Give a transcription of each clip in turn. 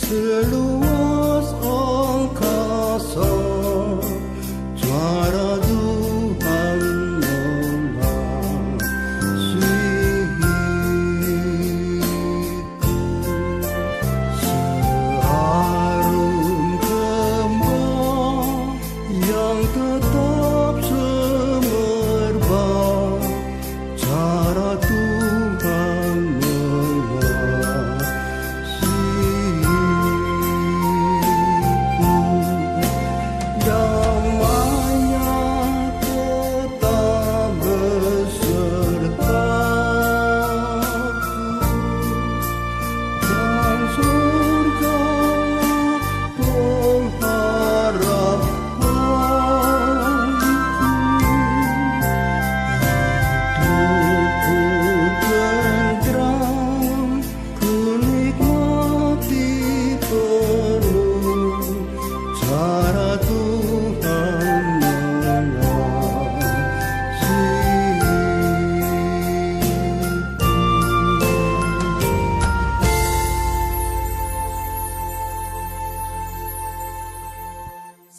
seluas angkasa, suara Tuhan mengasihiku. Seharum kembang yang tetap semerbak, cara Tuhan mengasihiku. Damai-Nya tetap besertaku, dan surga pengharapanku. Hidupku tentram, ku nikmati penuh cara Tuhan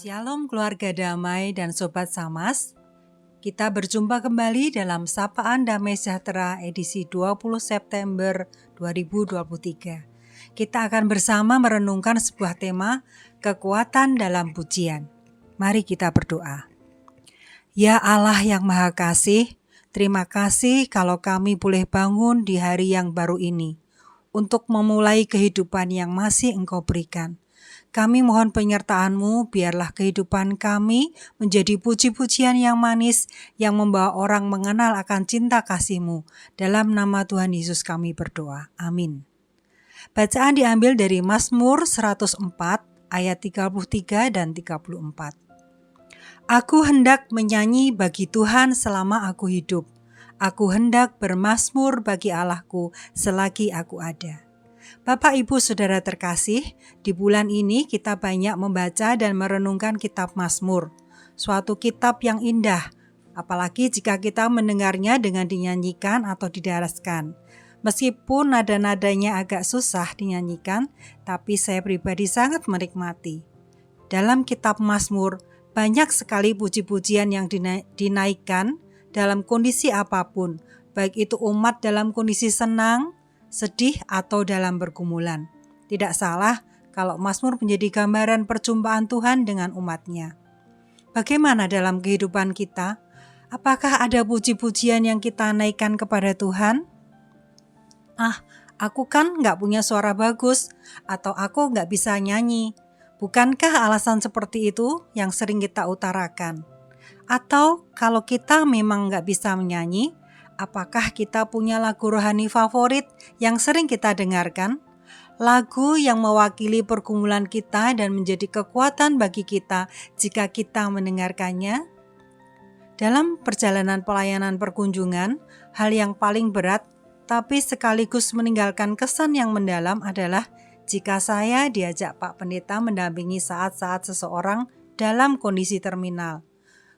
Shalom keluarga damai dan Sobat Samas. Kita berjumpa kembali dalam Sapaan Damai Sejahtera edisi 20 September 2023. Kita akan bersama merenungkan sebuah tema, kekuatan dalam pujian. Mari kita berdoa. Ya Allah yang Maha Kasih, terima kasih kalau kami boleh bangun di hari yang baru ini untuk memulai kehidupan yang masih Engkau berikan. Kami mohon penyertaan-Mu, biarlah kehidupan kami menjadi puji-pujian yang manis yang membawa orang mengenal akan cinta kasih-Mu. Dalam nama Tuhan Yesus kami berdoa. Amin. Bacaan diambil dari Mazmur 104 ayat 33 dan 34. Aku hendak menyanyi bagi Tuhan selama aku hidup. Aku hendak bermazmur bagi Allahku selagi aku ada. Bapak, Ibu, Saudara terkasih, di bulan ini kita banyak membaca dan merenungkan kitab Mazmur, suatu kitab yang indah, apalagi jika kita mendengarnya dengan dinyanyikan atau didaraskan. Meskipun nada-nadanya agak susah dinyanyikan, tapi saya pribadi sangat menikmati. Dalam kitab Mazmur, banyak sekali puji-pujian yang dinaikkan dalam kondisi apapun, baik itu umat dalam kondisi senang, sedih, atau dalam pergumulan. Tidak salah kalau Mazmur menjadi gambaran perjumpaan Tuhan dengan umatnya. Bagaimana dalam kehidupan kita? Apakah ada puji-pujian yang kita naikkan kepada Tuhan? Aku kan gak punya suara bagus, atau aku gak bisa nyanyi. Bukankah alasan seperti itu yang sering kita utarakan? Atau kalau kita memang gak bisa menyanyi, apakah kita punya lagu rohani favorit yang sering kita dengarkan? Lagu yang mewakili pergumulan kita dan menjadi kekuatan bagi kita jika kita mendengarkannya? Dalam perjalanan pelayanan perkunjungan, hal yang paling berat tapi sekaligus meninggalkan kesan yang mendalam adalah jika saya diajak Pak Pendeta mendampingi saat-saat seseorang dalam kondisi terminal.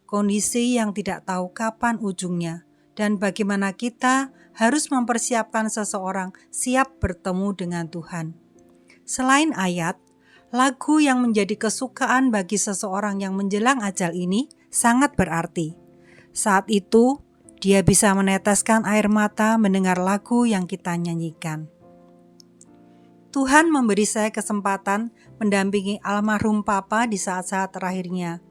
Kondisi yang tidak tahu kapan ujungnya. Dan bagaimana kita harus mempersiapkan seseorang siap bertemu dengan Tuhan. Selain ayat, lagu yang menjadi kesukaan bagi seseorang yang menjelang ajal ini sangat berarti. Saat itu, dia bisa meneteskan air mata mendengar lagu yang kita nyanyikan. Tuhan memberi saya kesempatan mendampingi almarhum Papa di saat-saat terakhirnya.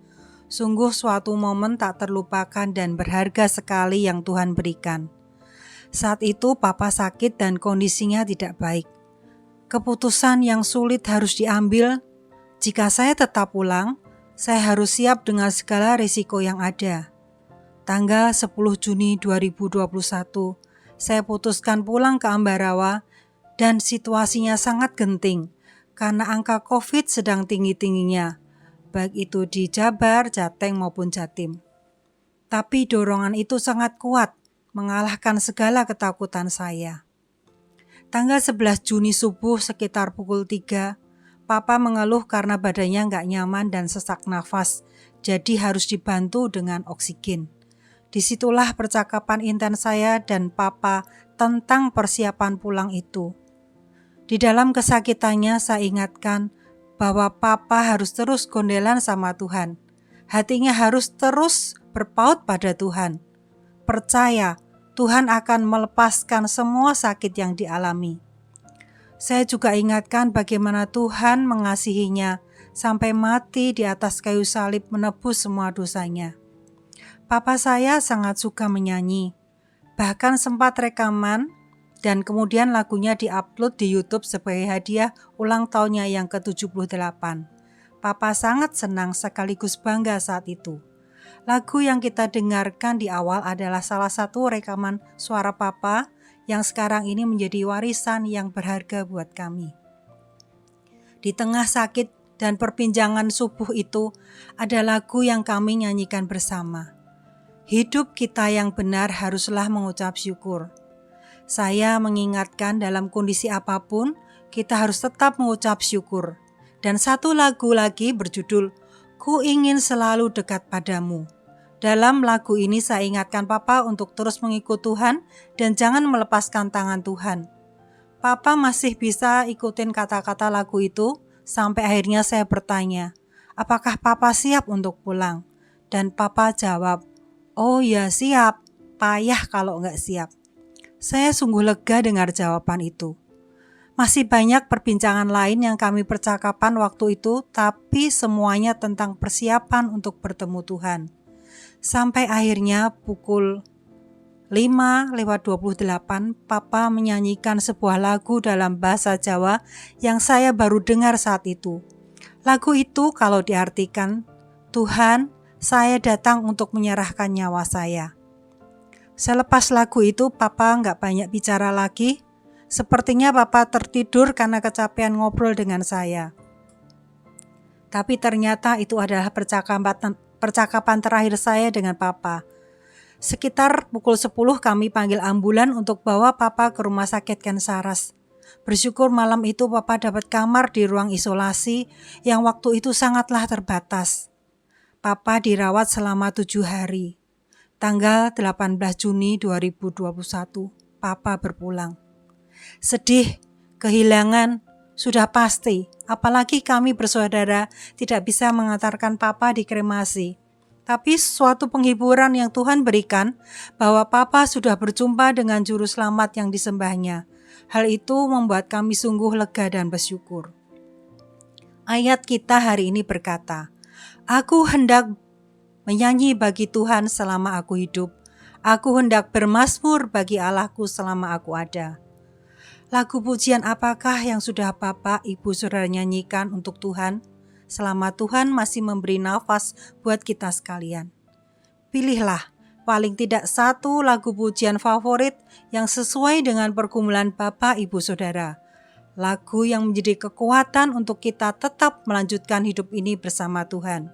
Sungguh suatu momen tak terlupakan dan berharga sekali yang Tuhan berikan. Saat itu Papa sakit dan kondisinya tidak baik. Keputusan yang sulit harus diambil. Jika saya tetap pulang, saya harus siap dengan segala risiko yang ada. Tanggal 10 Juni 2021, saya putuskan pulang ke Ambarawa dan situasinya sangat genting karena angka COVID sedang tinggi-tingginya. Baik itu di Jabar, Jateng maupun Jatim. Tapi dorongan itu sangat kuat, mengalahkan segala ketakutan saya. Tanggal 11 Juni subuh sekitar pukul 3, Papa mengeluh karena badannya nggak nyaman dan sesak nafas, jadi harus dibantu dengan oksigen. Disitulah percakapan intens saya dan Papa tentang persiapan pulang itu. Di dalam kesakitannya saya ingatkan bahwa Papa harus terus gondelan sama Tuhan. Hatinya harus terus berpaut pada Tuhan. Percaya Tuhan akan melepaskan semua sakit yang dialami. Saya juga ingatkan bagaimana Tuhan mengasihinya sampai mati di atas kayu salib menebus semua dosanya. Papa saya sangat suka menyanyi, bahkan sempat rekaman dan kemudian lagunya diupload di YouTube sebagai hadiah ulang tahunnya yang ke-78. Papa sangat senang sekaligus bangga saat itu. Lagu yang kita dengarkan di awal adalah salah satu rekaman suara Papa yang sekarang ini menjadi warisan yang berharga buat kami. Di tengah sakit dan perbincangan subuh itu, ada lagu yang kami nyanyikan bersama. Hidup kita yang benar haruslah mengucap syukur. Saya mengingatkan dalam kondisi apapun, kita harus tetap mengucap syukur. Dan satu lagu lagi berjudul, Ku ingin selalu dekat padamu. Dalam lagu ini saya ingatkan Papa untuk terus mengikut Tuhan dan jangan melepaskan tangan Tuhan. Papa masih bisa ikutin kata-kata lagu itu sampai akhirnya saya bertanya, apakah Papa siap untuk pulang? Dan Papa jawab, oh ya siap, payah kalau nggak siap. Saya sungguh lega dengar jawaban itu. Masih banyak perbincangan lain yang kami percakapan waktu itu, tapi semuanya tentang persiapan untuk bertemu Tuhan. Sampai akhirnya pukul 5:28 Papa menyanyikan sebuah lagu dalam bahasa Jawa yang saya baru dengar saat itu. Lagu itu kalau diartikan, Tuhan, saya datang untuk menyerahkan nyawa saya. Selepas lagu itu Papa nggak banyak bicara lagi. Sepertinya Papa tertidur karena kecapean ngobrol dengan saya. Tapi ternyata itu adalah percakapan terakhir saya dengan Papa. Sekitar pukul 10 kami panggil ambulan untuk bawa Papa ke rumah sakit Ken Saras. Bersyukur malam itu Papa dapat kamar di ruang isolasi yang waktu itu sangatlah terbatas. Papa dirawat selama 7 hari. Tanggal 18 Juni 2021, Papa berpulang. Sedih, kehilangan, sudah pasti, apalagi kami bersaudara tidak bisa mengantarkan Papa di kremasi. Tapi suatu penghiburan yang Tuhan berikan bahwa Papa sudah berjumpa dengan juru selamat yang disembahnya. Hal itu membuat kami sungguh lega dan bersyukur. Ayat kita hari ini berkata, Aku hendak menyanyi bagi Tuhan selama aku hidup. Aku hendak bermazmur bagi Allahku selama aku ada. Lagu pujian apakah yang sudah Bapak, Ibu, Saudara nyanyikan untuk Tuhan selama Tuhan masih memberi nafas buat kita sekalian? Pilihlah paling tidak satu lagu pujian favorit yang sesuai dengan pergumulan Bapak, Ibu, Saudara. Lagu yang menjadi kekuatan untuk kita tetap melanjutkan hidup ini bersama Tuhan.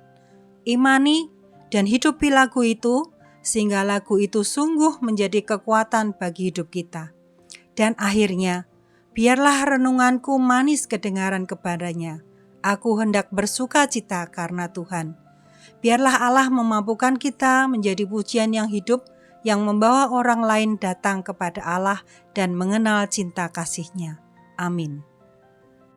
Imani dan hidupi lagu itu, sehingga lagu itu sungguh menjadi kekuatan bagi hidup kita. Dan akhirnya, biarlah renunganku manis kedengaran kepadanya. Aku hendak bersuka cita karena Tuhan. Biarlah Allah memampukan kita menjadi pujian yang hidup, yang membawa orang lain datang kepada Allah dan mengenal cinta kasih-Nya. Amin.